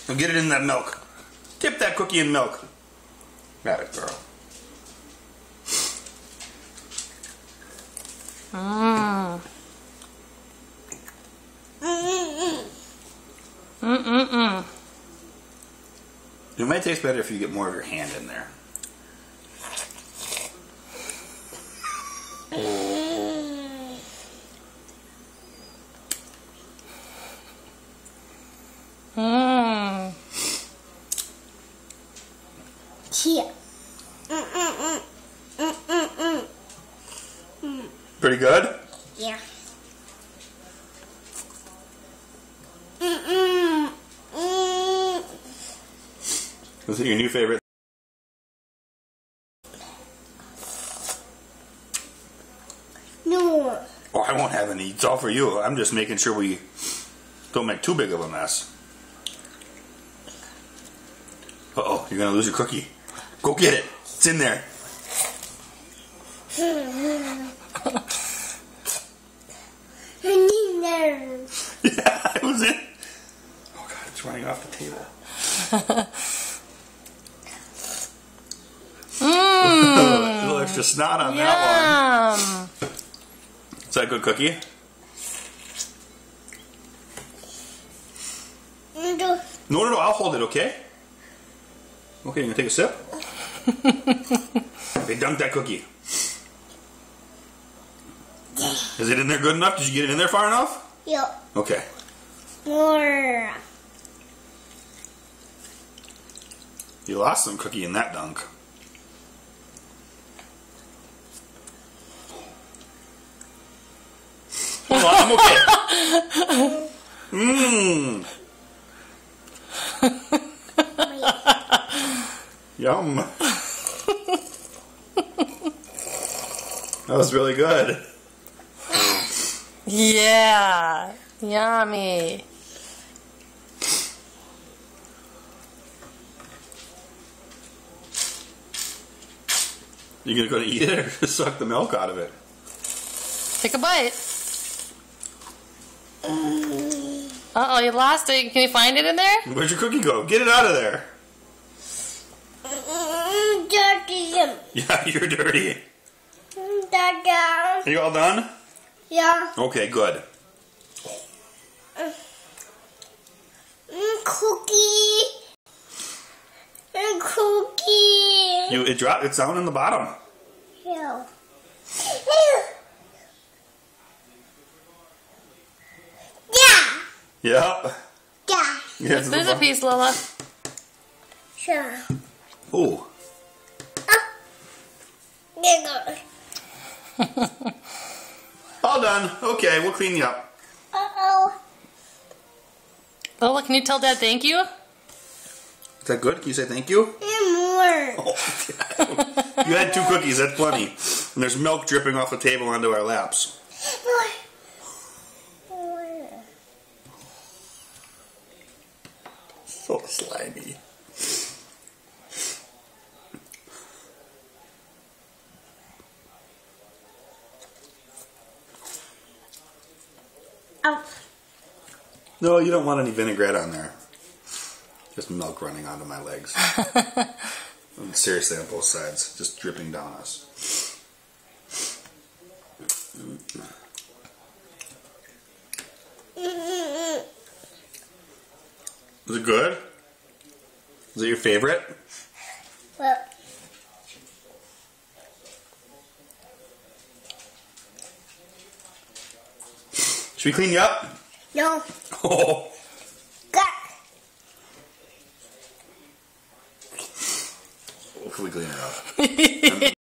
Now get it in that milk. Dip that cookie in milk. Got it, girl. Mmm. Mm-mm-mm. It might taste better if you get more of your hand in there. Mmm. Here. Pretty good? Yeah. Was it your new favorite? No. Oh, I won't have any. It's all for you. I'm just making sure we don't make too big of a mess. Uh-oh, you're going to lose your cookie. Go get it. It's in there. Yeah, it was in. Oh, God, it's running off the table. A little extra snot on that Yum. one. Is that a good cookie? No, I'll hold it, okay? Okay, you gonna take a sip? Okay, dunk that cookie. Is it in there good enough? Did you get it in there far enough? Yep. Okay. More. You lost some cookie in that dunk. Hold on, I'm okay. Mmm. Yum. That was really good. Yeah. Yummy. You gonna go to eat it or just suck the milk out of it? Take a bite. Uh-oh, you lost it. Can you find it in there? Where'd your cookie go? Get it out of there. Dirty. Yeah, you're dirty. Dada. Are you all done? Yeah. Okay, good. Cookie. Cookie. It dropped. It's down in the bottom. Yeah. Yeah. Yep. Yeah. Yeah, it's in the There's a bottom. piece, Lola. Sure. Ooh. There goes. All done. Okay, we'll clean you up. Uh-oh. Lola, can you tell Dad thank you? Is that good? Can you say thank you? More. Oh, you had 2 cookies. That's plenty. And there's milk dripping off the table onto our laps. More. So slimy. Oh. No, you don't want any vinaigrette on there. Just milk running onto my legs. Seriously, on both sides. Just dripping down us. Was it good? Was it your favorite? Well, Should we clean you up? no. Oh. Got. Hopefully clean it up.